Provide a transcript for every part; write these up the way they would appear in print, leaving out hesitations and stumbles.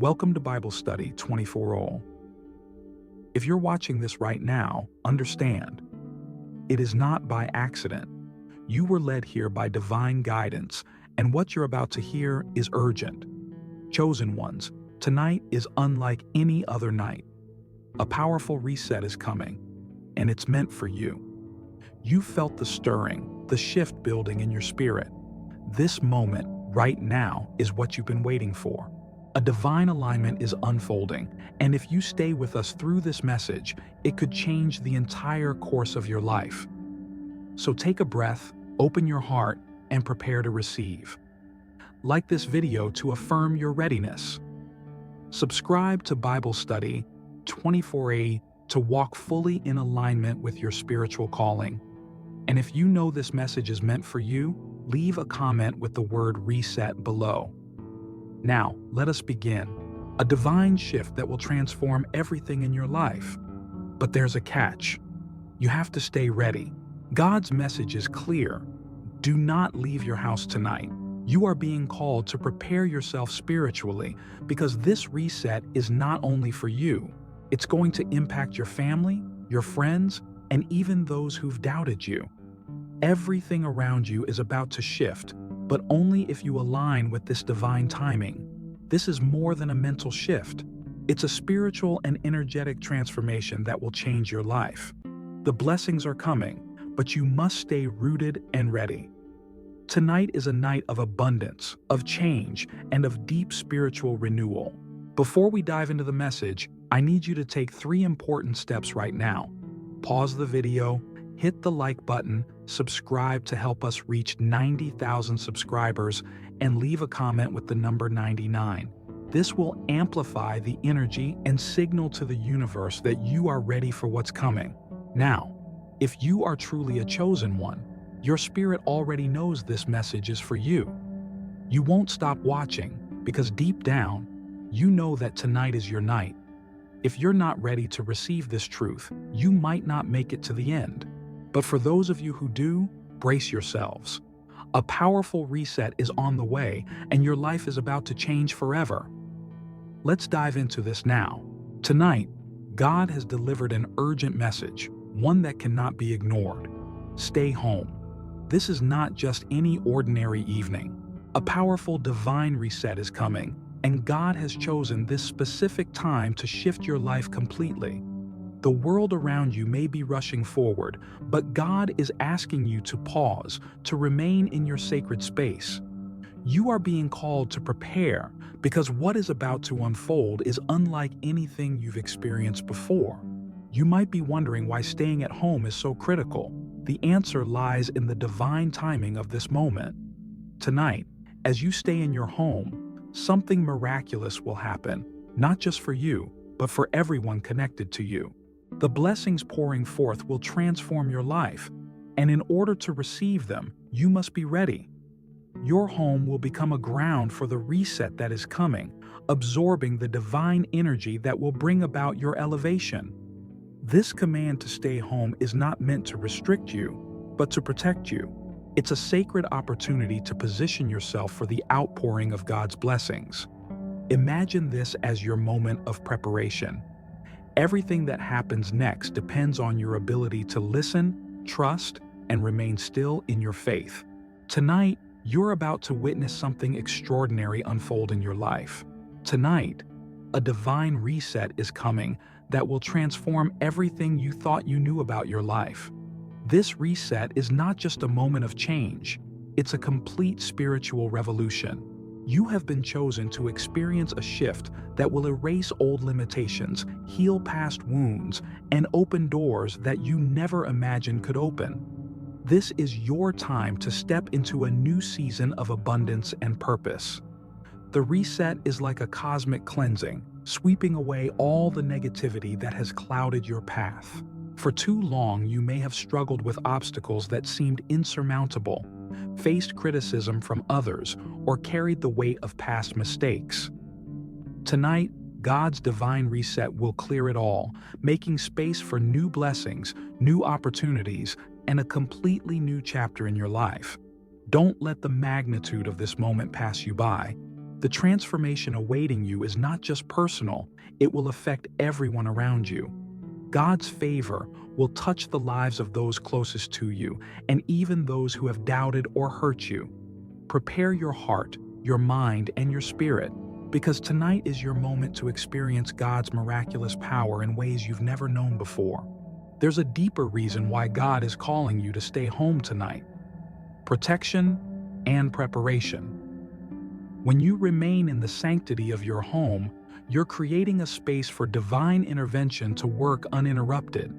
Welcome to Bible Study 24 All. If you're watching this right now, understand, it is not by accident. You were led here by divine guidance, and what you're about to hear is urgent. Chosen ones, tonight is unlike any other night. A powerful reset is coming, and it's meant for you. You felt the stirring, the shift building in your spirit. This moment, right now, is what you've been waiting for. A divine alignment is unfolding, and if you stay with us through this message, it could change the entire course of your life. So take a breath, open your heart, and prepare to receive. Like this video to affirm your readiness. Subscribe to Bible Study 24A to walk fully in alignment with your spiritual calling. And if you know this message is meant for you, leave a comment with the word reset below. Now, let us begin. A divine shift that will transform everything in your life. But there's a catch. You have to stay ready. God's message is clear. Do not leave your house tonight. You are being called to prepare yourself spiritually because this reset is not only for you. It's going to impact your family, your friends, and even those who've doubted you. Everything around you is about to shift, but only if you align with this divine timing. This is more than a mental shift. It's a spiritual and energetic transformation that will change your life. The blessings are coming, but you must stay rooted and ready. Tonight is a night of abundance, of change, and of deep spiritual renewal. Before we dive into the message, I need you to take 3 important steps right now. Pause the video, hit the like button, subscribe to help us reach 90,000 subscribers, and leave a comment with the number 99. This will amplify the energy and signal to the universe that you are ready for what's coming. Now, if you are truly a chosen one, your spirit already knows this message is for you. You won't stop watching because deep down, you know that tonight is your night. If you're not ready to receive this truth, you might not make it to the end. But for those of you who do, brace yourselves. A powerful reset is on the way, and your life is about to change forever. Let's dive into this now. Tonight, God has delivered an urgent message, one that cannot be ignored. Stay home. This is not just any ordinary evening. A powerful divine reset is coming, and God has chosen this specific time to shift your life completely. The world around you may be rushing forward, but God is asking you to pause, to remain in your sacred space. You are being called to prepare because what is about to unfold is unlike anything you've experienced before. You might be wondering why staying at home is so critical. The answer lies in the divine timing of this moment. Tonight, as you stay in your home, something miraculous will happen, not just for you, but for everyone connected to you. The blessings pouring forth will transform your life, and in order to receive them, you must be ready. Your home will become a ground for the reset that is coming, absorbing the divine energy that will bring about your elevation. This command to stay home is not meant to restrict you, but to protect you. It's a sacred opportunity to position yourself for the outpouring of God's blessings. Imagine this as your moment of preparation. Everything that happens next depends on your ability to listen, trust, and remain still in your faith. Tonight, you're about to witness something extraordinary unfold in your life. Tonight, a divine reset is coming that will transform everything you thought you knew about your life. This reset is not just a moment of change, it's a complete spiritual revolution. You have been chosen to experience a shift that will erase old limitations, heal past wounds, and open doors that you never imagined could open. This is your time to step into a new season of abundance and purpose. The reset is like a cosmic cleansing, sweeping away all the negativity that has clouded your path. For too long, you may have struggled with obstacles that seemed insurmountable, faced criticism from others, or carried the weight of past mistakes. Tonight, God's divine reset will clear it all, making space for new blessings, new opportunities, and a completely new chapter in your life. Don't let the magnitude of this moment pass you by. The transformation awaiting you is not just personal, it will affect everyone around you. God's favor will touch the lives of those closest to you and even those who have doubted or hurt you. Prepare your heart, your mind, and your spirit, because tonight is your moment to experience God's miraculous power in ways you've never known before. There's a deeper reason why God is calling you to stay home tonight: protection and preparation. When you remain in the sanctity of your home, you're creating a space for divine intervention to work uninterrupted.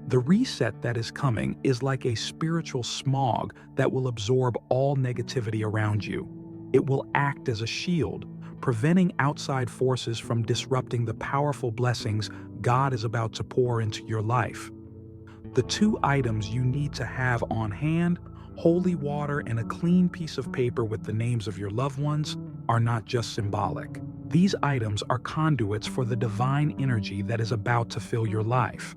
The reset that is coming is like a spiritual smog that will absorb all negativity around you. It will act as a shield, preventing outside forces from disrupting the powerful blessings God is about to pour into your life. The two items you need to have on hand, holy water and a clean piece of paper with the names of your loved ones, are not just symbolic. These items are conduits for the divine energy that is about to fill your life.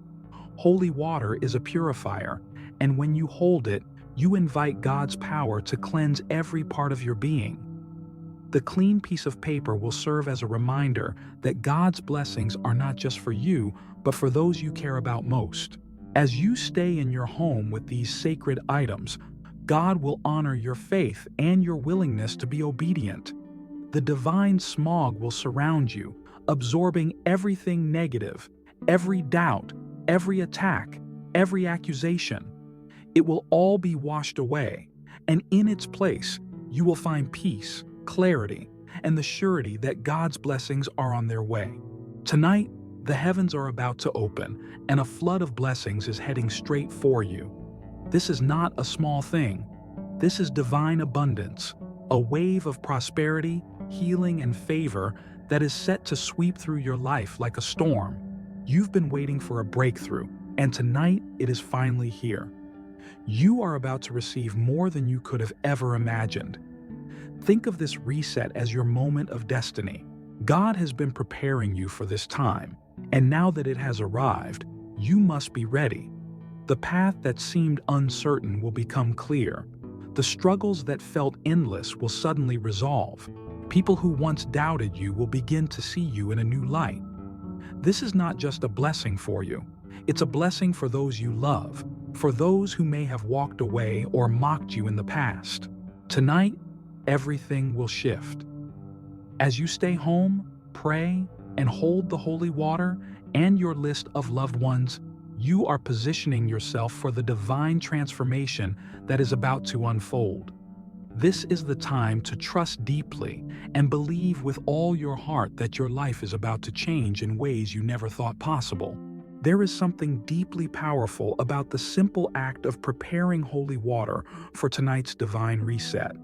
Holy water is a purifier, and when you hold it, you invite God's power to cleanse every part of your being. The clean piece of paper will serve as a reminder that God's blessings are not just for you, but for those you care about most. As you stay in your home with these sacred items, God will honor your faith and your willingness to be obedient. The divine smog will surround you, absorbing everything negative, every doubt, every attack, every accusation. It will all be washed away, and in its place, you will find peace, clarity, and the surety that God's blessings are on their way. Tonight, the heavens are about to open, and a flood of blessings is heading straight for you. This is not a small thing. This is divine abundance, a wave of prosperity, healing, and favor that is set to sweep through your life like a storm. You've been waiting for a breakthrough, and tonight it is finally here. You are about to receive more than you could have ever imagined. Think of this reset as your moment of destiny. God has been preparing you for this time, and now that it has arrived, you must be ready. The path that seemed uncertain will become clear. The struggles that felt endless will suddenly resolve. People who once doubted you will begin to see you in a new light. This is not just a blessing for you. It's a blessing for those you love, for those who may have walked away or mocked you in the past. Tonight, everything will shift. As you stay home, pray, and hold the holy water and your list of loved ones, you are positioning yourself for the divine transformation that is about to unfold. This is the time to trust deeply and believe with all your heart that your life is about to change in ways you never thought possible. There is something deeply powerful about the simple act of preparing holy water for tonight's divine reset.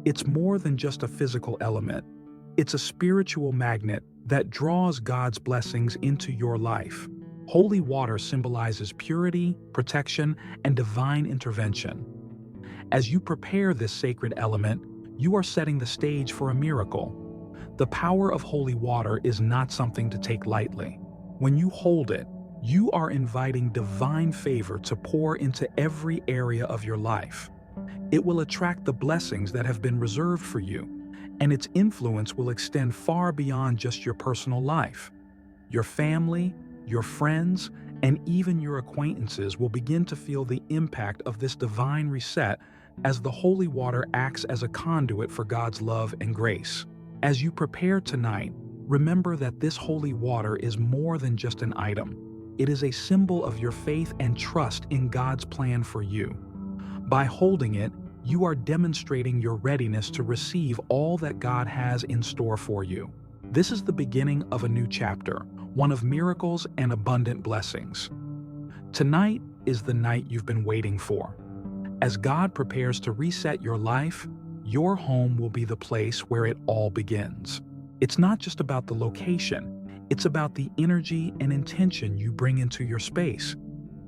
It's more than just a physical element. It's a spiritual magnet that draws God's blessings into your life. Holy water symbolizes purity, protection, and divine intervention. As you prepare this sacred element, you are setting the stage for a miracle. The power of holy water is not something to take lightly. When you hold it, you are inviting divine favor to pour into every area of your life. It will attract the blessings that have been reserved for you, and its influence will extend far beyond just your personal life. Your family, your friends, and even your acquaintances will begin to feel the impact of this divine reset as the holy water acts as a conduit for God's love and grace. As you prepare tonight, remember that this holy water is more than just an item. It is a symbol of your faith and trust in God's plan for you. By holding it, you are demonstrating your readiness to receive all that God has in store for you. This is the beginning of a new chapter, one of miracles and abundant blessings. Tonight is the night you've been waiting for. As God prepares to reset your life, your home will be the place where it all begins. It's not just about the location, it's about the energy and intention you bring into your space.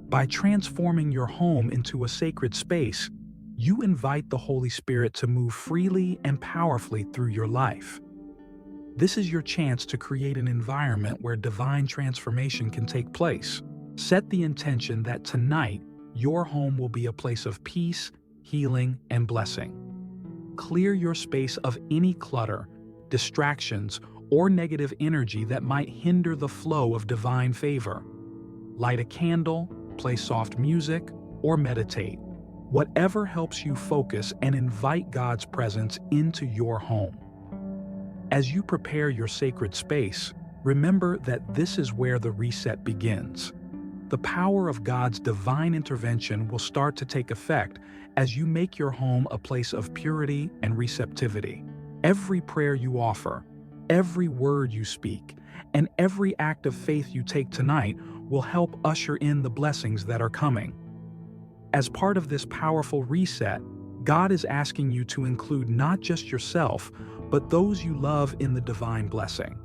By transforming your home into a sacred space, you invite the Holy Spirit to move freely and powerfully through your life. This is your chance to create an environment where divine transformation can take place. Set the intention that tonight, your home will be a place of peace, healing, and blessing. Clear your space of any clutter, distractions, or negative energy that might hinder the flow of divine favor. Light a candle, play soft music, or meditate. Whatever helps you focus and invite God's presence into your home. As you prepare your sacred space, remember that this is where the reset begins. The power of God's divine intervention will start to take effect as you make your home a place of purity and receptivity. Every prayer you offer, every word you speak, and every act of faith you take tonight will help usher in the blessings that are coming. As part of this powerful reset, God is asking you to include not just yourself, but those you love in the divine blessing.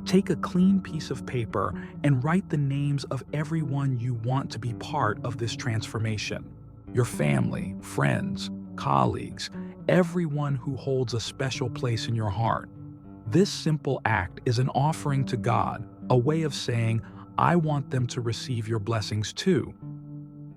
Take a clean piece of paper and write the names of everyone you want to be part of this transformation. Your family, friends, colleagues, everyone who holds a special place in your heart. This simple act is an offering to God, a way of saying, I want them to receive your blessings too.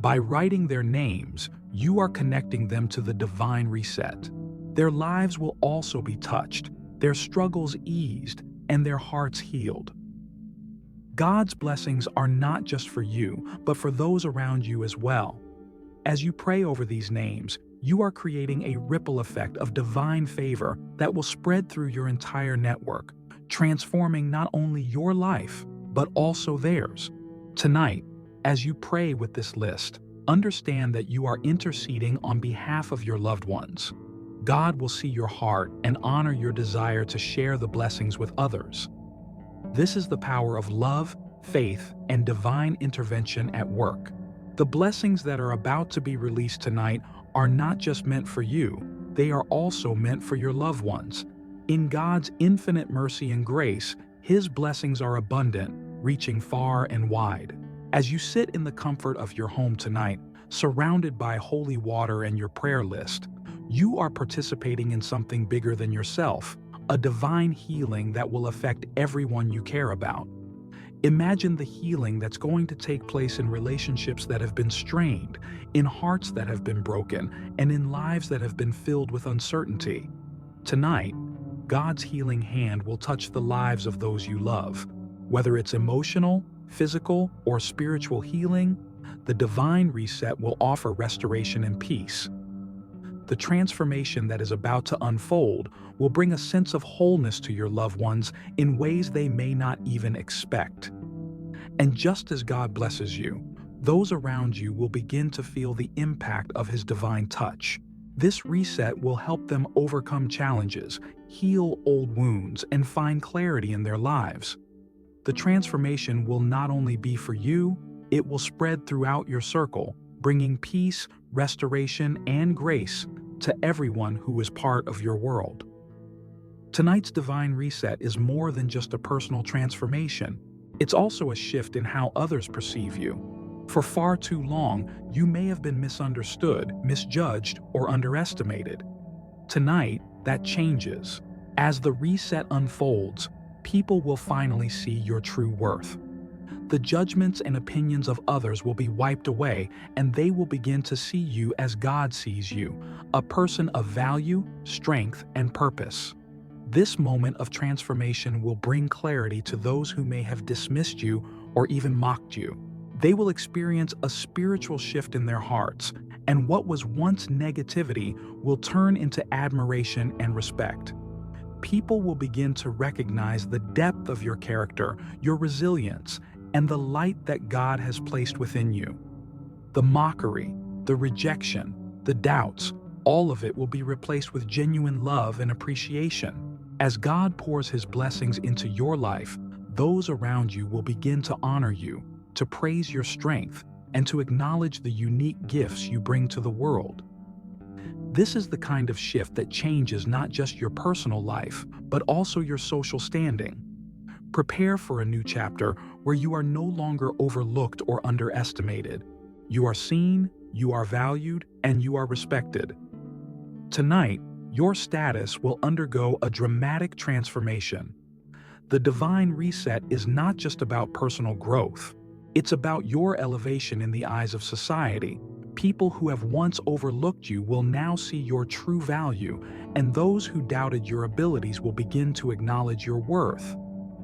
By writing their names, you are connecting them to the divine reset. Their lives will also be touched, their struggles eased, and their hearts healed. God's blessings are not just for you, but for those around you as well. As you pray over these names, you are creating a ripple effect of divine favor that will spread through your entire network, transforming not only your life, but also theirs. Tonight, as you pray with this list, understand that you are interceding on behalf of your loved ones. God will see your heart and honor your desire to share the blessings with others. This is the power of love, faith, and divine intervention at work. The blessings that are about to be released tonight are not just meant for you, they are also meant for your loved ones. In God's infinite mercy and grace, His blessings are abundant, reaching far and wide. As you sit in the comfort of your home tonight, surrounded by holy water and your prayer list, you are participating in something bigger than yourself, a divine healing that will affect everyone you care about. Imagine the healing that's going to take place in relationships that have been strained, in hearts that have been broken, and in lives that have been filled with uncertainty. Tonight, God's healing hand will touch the lives of those you love. Whether it's emotional, physical, or spiritual healing, the divine reset will offer restoration and peace. The transformation that is about to unfold will bring a sense of wholeness to your loved ones in ways they may not even expect. And just as God blesses you, those around you will begin to feel the impact of His divine touch. This reset will help them overcome challenges, heal old wounds, and find clarity in their lives. The transformation will not only be for you, it will spread throughout your circle, bringing peace, restoration, and grace to everyone who is part of your world. Tonight's divine reset is more than just a personal transformation. It's also a shift in how others perceive you. For far too long, you may have been misunderstood, misjudged, or underestimated. Tonight, that changes. As the reset unfolds, people will finally see your true worth. The judgments and opinions of others will be wiped away, and they will begin to see you as God sees you, a person of value, strength, and purpose. This moment of transformation will bring clarity to those who may have dismissed you or even mocked you. They will experience a spiritual shift in their hearts, and what was once negativity will turn into admiration and respect. People will begin to recognize the depth of your character, your resilience, and the light that God has placed within you. The mockery, the rejection, the doubts, all of it will be replaced with genuine love and appreciation. As God pours His blessings into your life, those around you will begin to honor you, to praise your strength, and to acknowledge the unique gifts you bring to the world. This is the kind of shift that changes not just your personal life, but also your social standing. Prepare for a new chapter where you are no longer overlooked or underestimated. You are seen, you are valued, and you are respected. Tonight, your status will undergo a dramatic transformation. The divine reset is not just about personal growth. It's about your elevation in the eyes of society. People who have once overlooked you will now see your true value, and those who doubted your abilities will begin to acknowledge your worth.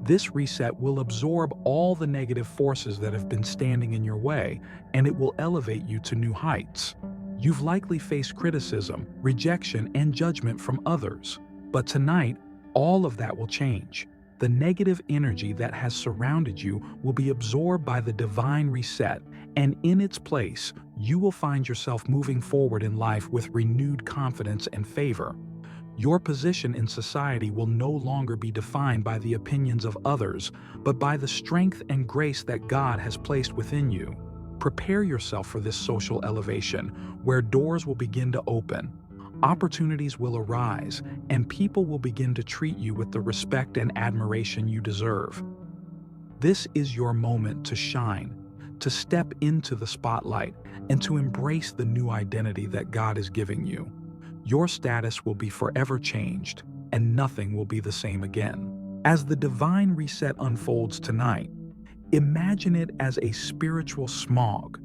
This reset will absorb all the negative forces that have been standing in your way, and it will elevate you to new heights. You've likely faced criticism, rejection, and judgment from others. But tonight, all of that will change. The negative energy that has surrounded you will be absorbed by the divine reset, and in its place, you will find yourself moving forward in life with renewed confidence and favor. Your position in society will no longer be defined by the opinions of others, but by the strength and grace that God has placed within you. Prepare yourself for this social elevation, where doors will begin to open, opportunities will arise, and people will begin to treat you with the respect and admiration you deserve. This is your moment to shine, to step into the spotlight, and to embrace the new identity that God is giving you. Your status will be forever changed, and nothing will be the same again. As the divine reset unfolds tonight, imagine it as a spiritual smog,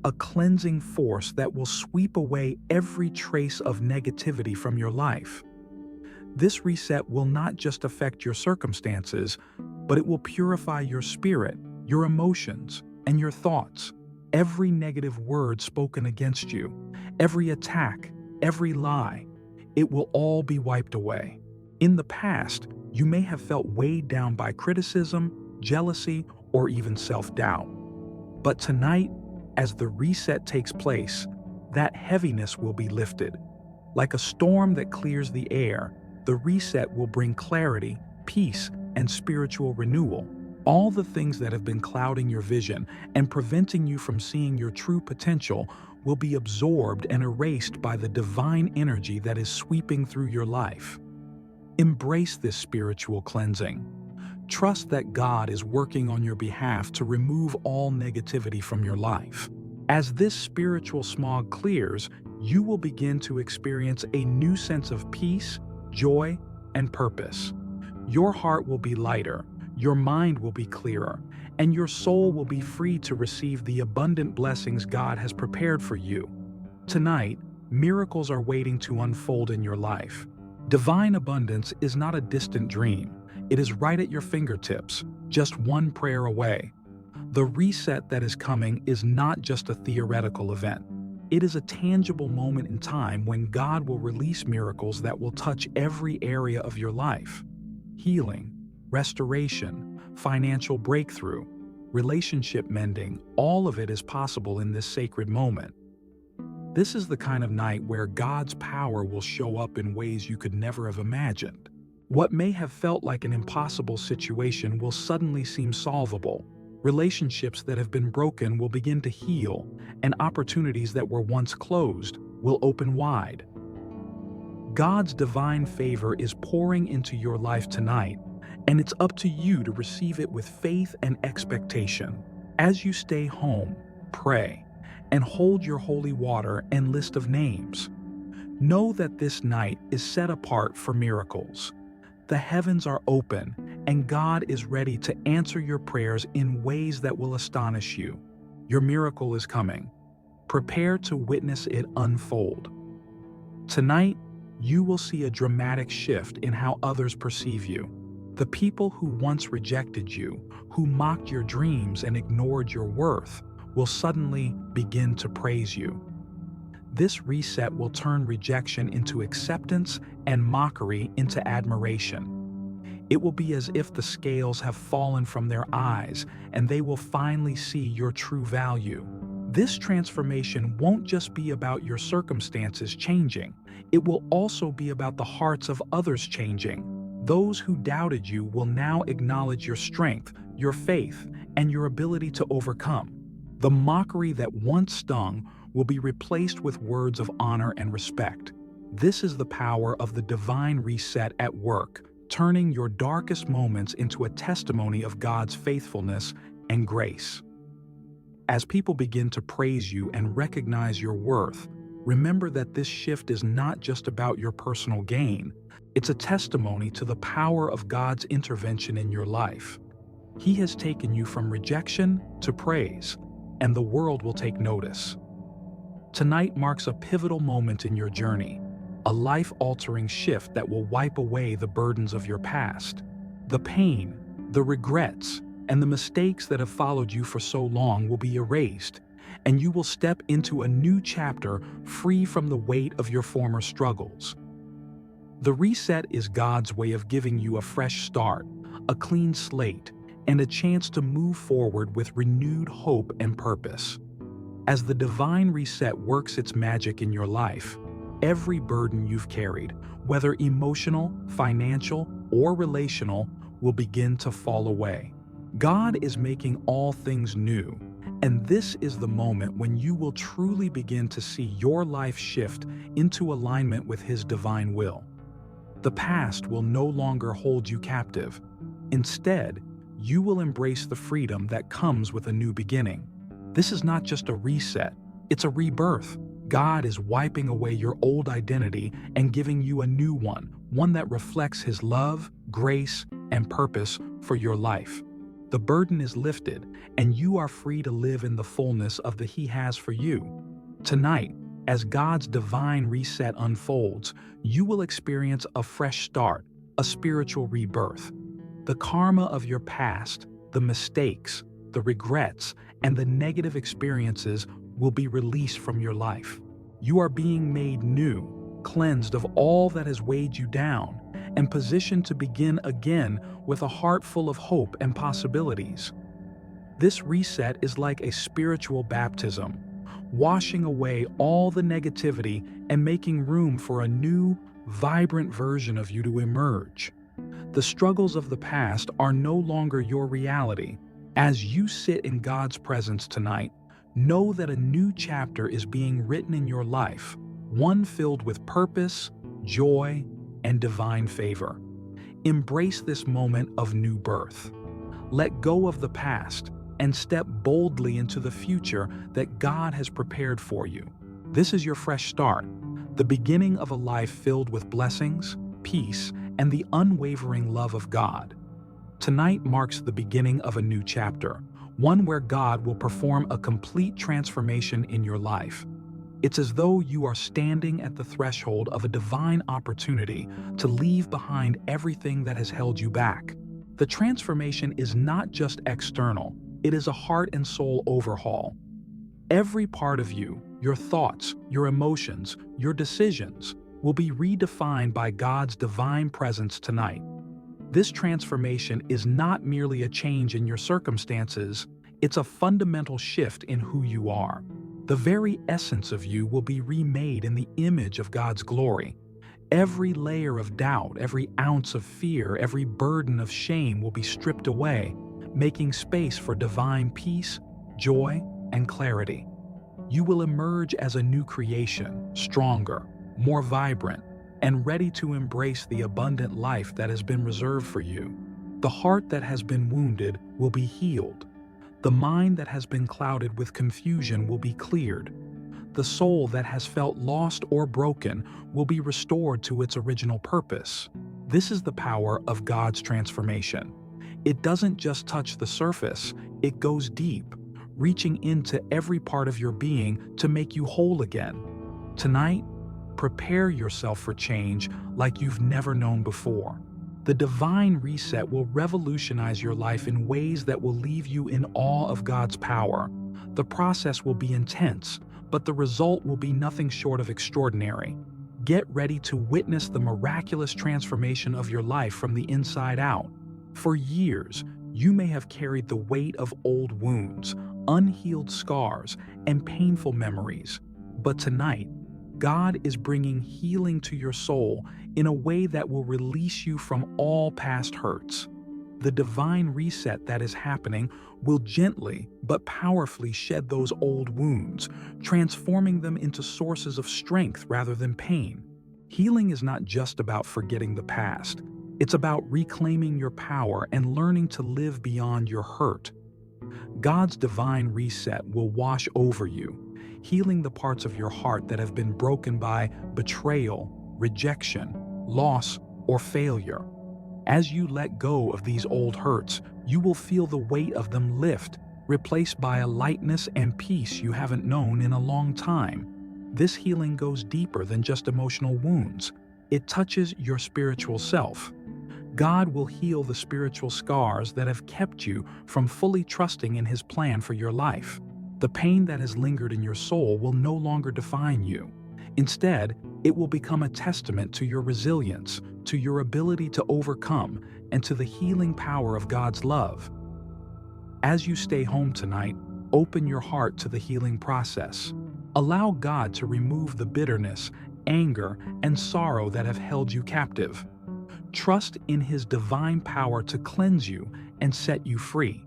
a cleansing force that will sweep away every trace of negativity from your life. This reset will not just affect your circumstances, but it will purify your spirit, your emotions, and your thoughts. Every negative word spoken against you, every attack, every lie, it will all be wiped away. In the past, you may have felt weighed down by criticism, jealousy, or even self-doubt. But tonight, as the reset takes place, that heaviness will be lifted. Like a storm that clears the air, the reset will bring clarity, peace, and spiritual renewal. All the things that have been clouding your vision and preventing you from seeing your true potential will be absorbed and erased by the divine energy that is sweeping through your life. Embrace this spiritual cleansing. Trust that God is working on your behalf to remove all negativity from your life. As this spiritual smog clears, you will begin to experience a new sense of peace, joy, and purpose. Your heart will be lighter, your mind will be clearer, and your soul will be free to receive the abundant blessings God has prepared for you. Tonight, miracles are waiting to unfold in your life. Divine abundance is not a distant dream. It is right at your fingertips, just one prayer away. The reset that is coming is not just a theoretical event. It is a tangible moment in time when God will release miracles that will touch every area of your life. Healing, restoration, financial breakthrough, relationship mending, all of it is possible in this sacred moment. This is the kind of night where God's power will show up in ways you could never have imagined. What may have felt like an impossible situation will suddenly seem solvable. Relationships that have been broken will begin to heal, and opportunities that were once closed will open wide. God's divine favor is pouring into your life tonight, and it's up to you to receive it with faith and expectation. As you stay home, pray, and hold your holy water and list of names. Know that this night is set apart for miracles. The heavens are open, and God is ready to answer your prayers in ways that will astonish you. Your miracle is coming. Prepare to witness it unfold. Tonight, you will see a dramatic shift in how others perceive you. The people who once rejected you, who mocked your dreams and ignored your worth, will suddenly begin to praise you. This reset will turn rejection into acceptance and mockery into admiration. It will be as if the scales have fallen from their eyes and they will finally see your true value. This transformation won't just be about your circumstances changing. It will also be about the hearts of others changing. Those who doubted you will now acknowledge your strength, your faith, and your ability to overcome. The mockery that once stung will be replaced with words of honor and respect. This is the power of the divine reset at work, turning your darkest moments into a testimony of God's faithfulness and grace. As people begin to praise you and recognize your worth, remember that this shift is not just about your personal gain. It's a testimony to the power of God's intervention in your life. He has taken you from rejection to praise, and the world will take notice. Tonight marks a pivotal moment in your journey. a life-altering shift that will wipe away the burdens of your past. The pain, the regrets, and the mistakes that have followed you for so long will be erased, and you will step into a new chapter free from the weight of your former struggles. The reset is God's way of giving you a fresh start, a clean slate, and a chance to move forward with renewed hope and purpose. As the divine reset works its magic in your life, every burden you've carried, whether emotional, financial, or relational, will begin to fall away. God is making all things new, and this is the moment when you will truly begin to see your life shift into alignment with His divine will. The past will no longer hold you captive. Instead, you will embrace the freedom that comes with a new beginning. This is not just a reset, it's a rebirth. God is wiping away your old identity and giving you a new one that reflects His love, grace, and purpose for your life. The burden is lifted, and you are free to live in the fullness of the He has for you. Tonight, as God's divine reset unfolds, you will experience a fresh start, a spiritual rebirth. The karma of your past, the mistakes, the regrets, and the negative experiences will be released from your life. You are being made new, cleansed of all that has weighed you down, and positioned to begin again with a heart full of hope and possibilities. This reset is like a spiritual baptism, washing away all the negativity and making room for a new, vibrant version of you to emerge. The struggles of the past are no longer your reality. As you sit in God's presence tonight, know that a new chapter is being written in your life, one filled with purpose, joy, and divine favor. Embrace this moment of new birth. Let go of the past and step boldly into the future that God has prepared for you. This is your fresh start, the beginning of a life filled with blessings, peace, and the unwavering love of God. Tonight marks the beginning of a new chapter, one where God will perform a complete transformation in your life. It's as though you are standing at the threshold of a divine opportunity to leave behind everything that has held you back. The transformation is not just external, it is a heart and soul overhaul. Every part of you, your thoughts, your emotions, your decisions, will be redefined by God's divine presence tonight. This transformation is not merely a change in your circumstances, it's a fundamental shift in who you are. The very essence of you will be remade in the image of God's glory. Every layer of doubt, every ounce of fear, every burden of shame will be stripped away, making space for divine peace, joy, and clarity. You will emerge as a new creation, stronger, more vibrant, and ready to embrace the abundant life that has been reserved for you. The heart that has been wounded will be healed. The mind that has been clouded with confusion will be cleared. The soul that has felt lost or broken will be restored to its original purpose. This is the power of God's transformation. It doesn't just touch the surface, it goes deep, reaching into every part of your being to make you whole again. Tonight, prepare yourself for change like you've never known before. The divine reset will revolutionize your life in ways that will leave you in awe of God's power. The process will be intense, but the result will be nothing short of extraordinary. Get ready to witness the miraculous transformation of your life from the inside out. For years, you may have carried the weight of old wounds, unhealed scars, and painful memories. But tonight, God is bringing healing to your soul in a way that will release you from all past hurts. The divine reset that is happening will gently but powerfully shed those old wounds, transforming them into sources of strength rather than pain. Healing is not just about forgetting the past. It's about reclaiming your power and learning to live beyond your hurt. God's divine reset will wash over you, healing the parts of your heart that have been broken by betrayal, rejection, loss, or failure. As you let go of these old hurts, you will feel the weight of them lift, replaced by a lightness and peace you haven't known in a long time. This healing goes deeper than just emotional wounds. It touches your spiritual self. God will heal the spiritual scars that have kept you from fully trusting in His plan for your life. The pain that has lingered in your soul will no longer define you. Instead, it will become a testament to your resilience, to your ability to overcome, and to the healing power of God's love. As you stay home tonight, open your heart to the healing process. Allow God to remove the bitterness, anger, and sorrow that have held you captive. Trust in His divine power to cleanse you and set you free.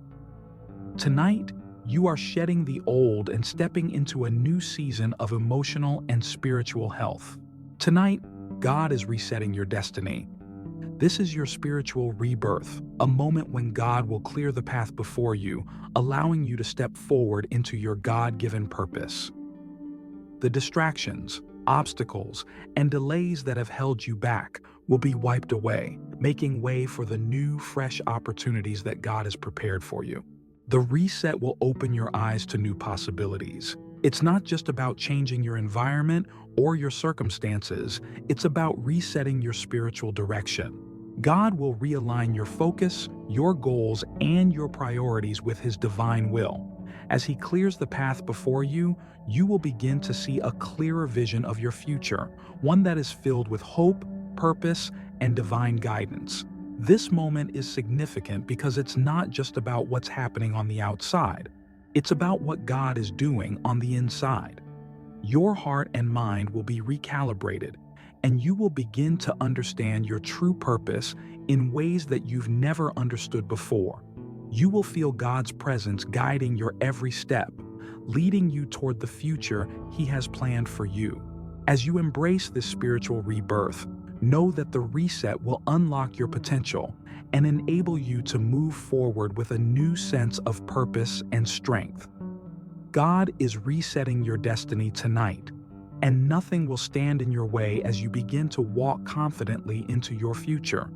Tonight, you are shedding the old and stepping into a new season of emotional and spiritual health. Tonight, God is resetting your destiny. This is your spiritual rebirth, a moment when God will clear the path before you, allowing you to step forward into your God-given purpose. The distractions, obstacles, and delays that have held you back will be wiped away, making way for the new, fresh opportunities that God has prepared for you. The reset will open your eyes to new possibilities. It's not just about changing your environment or your circumstances, it's about resetting your spiritual direction. God will realign your focus, your goals, and your priorities with His divine will. As He clears the path before you, you will begin to see a clearer vision of your future, one that is filled with hope, purpose, and divine guidance. This moment is significant because it's not just about what's happening on the outside. It's about what God is doing on the inside. Your heart and mind will be recalibrated, and you will begin to understand your true purpose in ways that you've never understood before. You will feel God's presence guiding your every step, leading you toward the future He has planned for you. As you embrace this spiritual rebirth, know that the reset will unlock your potential and enable you to move forward with a new sense of purpose and strength. God is resetting your destiny tonight, and nothing will stand in your way as you begin to walk confidently into your future.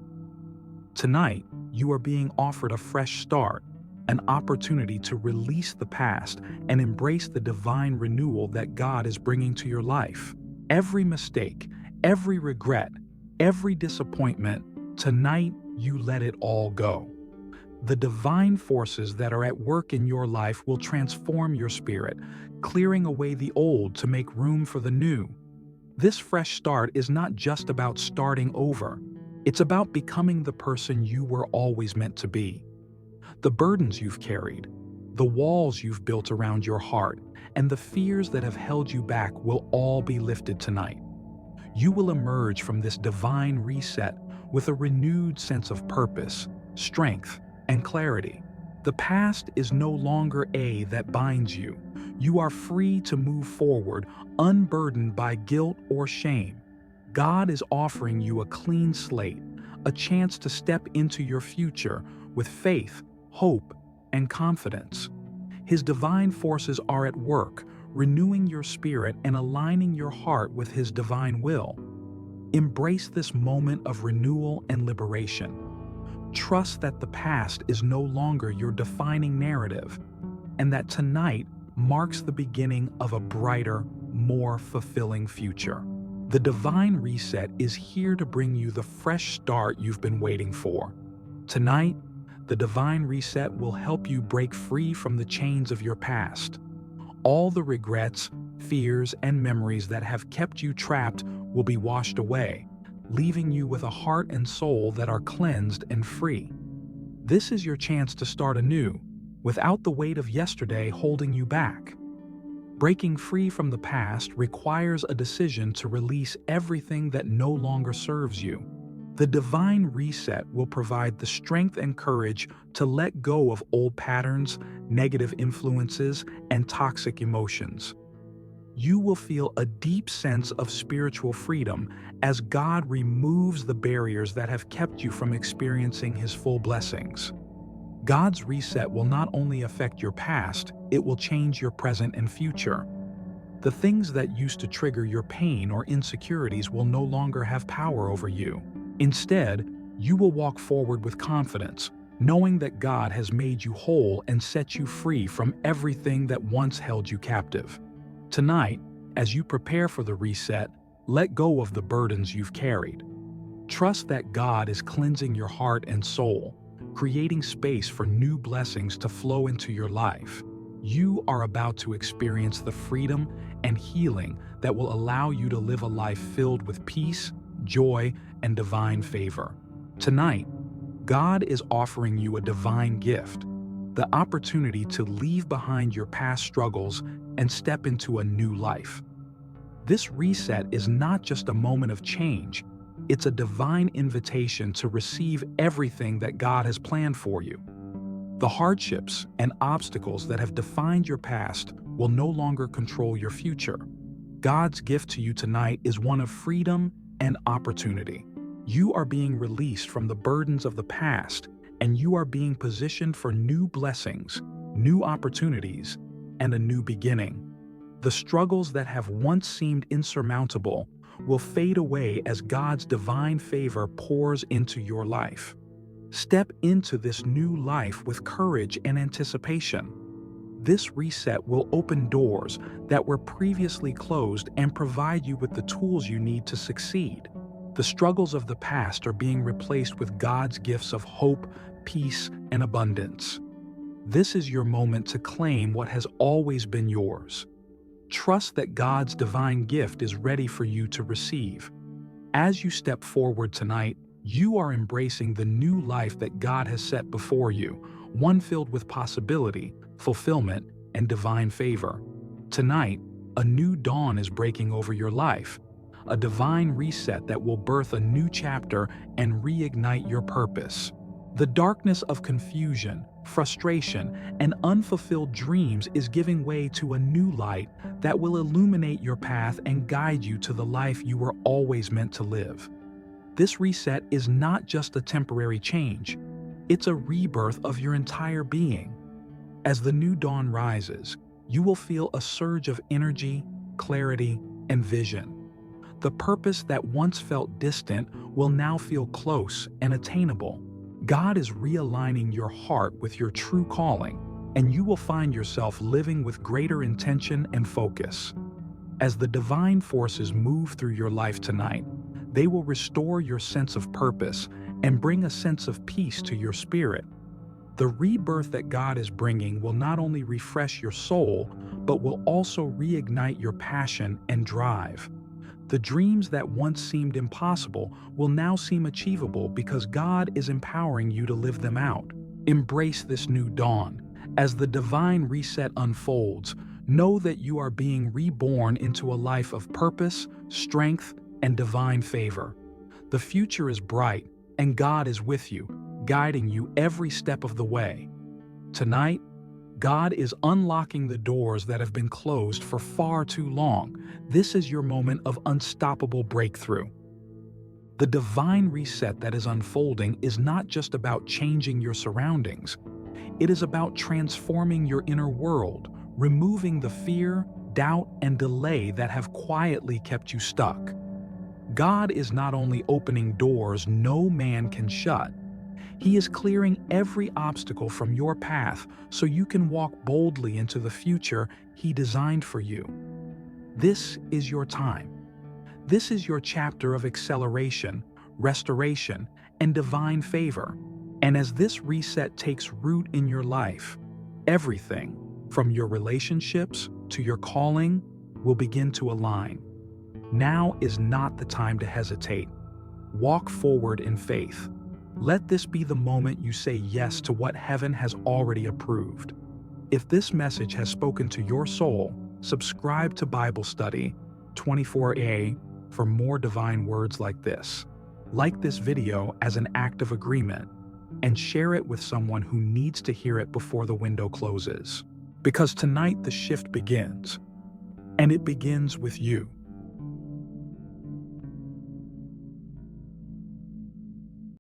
Tonight, you are being offered a fresh start, an opportunity to release the past and embrace the divine renewal that God is bringing to your life. Every mistake, every regret, every disappointment, tonight you let it all go. The divine forces that are at work in your life will transform your spirit, clearing away the old to make room for the new. This fresh start is not just about starting over. It's about becoming the person you were always meant to be. The burdens you've carried, the walls you've built around your heart, and the fears that have held you back will all be lifted tonight. You will emerge from this divine reset with a renewed sense of purpose, strength, and clarity. The past is no longer that binds you. You are free to move forward, unburdened by guilt or shame. God is offering you a clean slate, a chance to step into your future with faith, hope, and confidence. His divine forces are at work, renewing your spirit and aligning your heart with His divine will. Embrace this moment of renewal and liberation. Trust that the past is no longer your defining narrative, and that tonight marks the beginning of a brighter, more fulfilling future. The divine reset is here to bring you the fresh start you've been waiting for. Tonight, the divine reset will help you break free from the chains of your past. All the regrets, fears, and memories that have kept you trapped will be washed away, leaving you with a heart and soul that are cleansed and free. This is your chance to start anew, without the weight of yesterday holding you back. Breaking free from the past requires a decision to release everything that no longer serves you. The divine reset will provide the strength and courage to let go of old patterns, negative influences, and toxic emotions. You will feel a deep sense of spiritual freedom as God removes the barriers that have kept you from experiencing His full blessings. God's reset will not only affect your past, it will change your present and future. The things that used to trigger your pain or insecurities will no longer have power over you. Instead, you will walk forward with confidence, knowing that God has made you whole and set you free from everything that once held you captive. Tonight, As you prepare for the reset, let go of the burdens you've carried. Trust that God is cleansing your heart and soul, creating space for new blessings to flow into your life. You are about to experience the freedom and healing that will allow you to live a life filled with peace, joy, and divine favor. Tonight, God is offering you a divine gift, the opportunity to leave behind your past struggles and step into a new life. This reset is not just a moment of change, it's a divine invitation to receive everything that God has planned for you. The hardships and obstacles that have defined your past will no longer control your future. God's gift to you tonight is one of freedom and opportunity. You are being released from the burdens of the past, and you are being positioned for new blessings, new opportunities, and a new beginning. The struggles that have once seemed insurmountable will fade away as God's divine favor pours into your life. Step into this new life with courage and anticipation. This reset will open doors that were previously closed and provide you with the tools you need to succeed. The struggles of the past are being replaced with God's gifts of hope, peace, and abundance. This is your moment to claim what has always been yours. Trust that God's divine gift is ready for you to receive. As you step forward tonight, you are embracing the new life that God has set before you, one filled with possibility, fulfillment, and divine favor. Tonight, a new dawn is breaking over your life, a divine reset that will birth a new chapter and reignite your purpose. The darkness of confusion, frustration, and unfulfilled dreams is giving way to a new light that will illuminate your path and guide you to the life you were always meant to live. This reset is not just a temporary change, it's a rebirth of your entire being. As the new dawn rises, you will feel a surge of energy, clarity, and vision. The purpose that once felt distant will now feel close and attainable. God is realigning your heart with your true calling, and you will find yourself living with greater intention and focus. As the divine forces move through your life tonight, they will restore your sense of purpose and bring a sense of peace to your spirit. The rebirth that God is bringing will not only refresh your soul, but will also reignite your passion and drive. The dreams that once seemed impossible will now seem achievable because God is empowering you to live them out. Embrace this new dawn. As the divine reset unfolds, know that you are being reborn into a life of purpose, strength, and divine favor. The future is bright, and God is with you, guiding you every step of the way. Tonight, God is unlocking the doors that have been closed for far too long. This is your moment of unstoppable breakthrough. The divine reset that is unfolding is not just about changing your surroundings. It is about transforming your inner world, removing the fear, doubt, and delay that have quietly kept you stuck. God is not only opening doors no man can shut, He is clearing every obstacle from your path so you can walk boldly into the future He designed for you. This is your time. This is your chapter of acceleration, restoration, and divine favor. And as this reset takes root in your life, everything, from your relationships to your calling, will begin to align. Now is not the time to hesitate. Walk forward in faith. Let this be the moment you say yes to what heaven has already approved. If this message has spoken to your soul, subscribe to Bible Study 24A for more divine words like this. Like this video as an act of agreement, and share it with someone who needs to hear it before the window closes. Because tonight the shift begins, and it begins with you.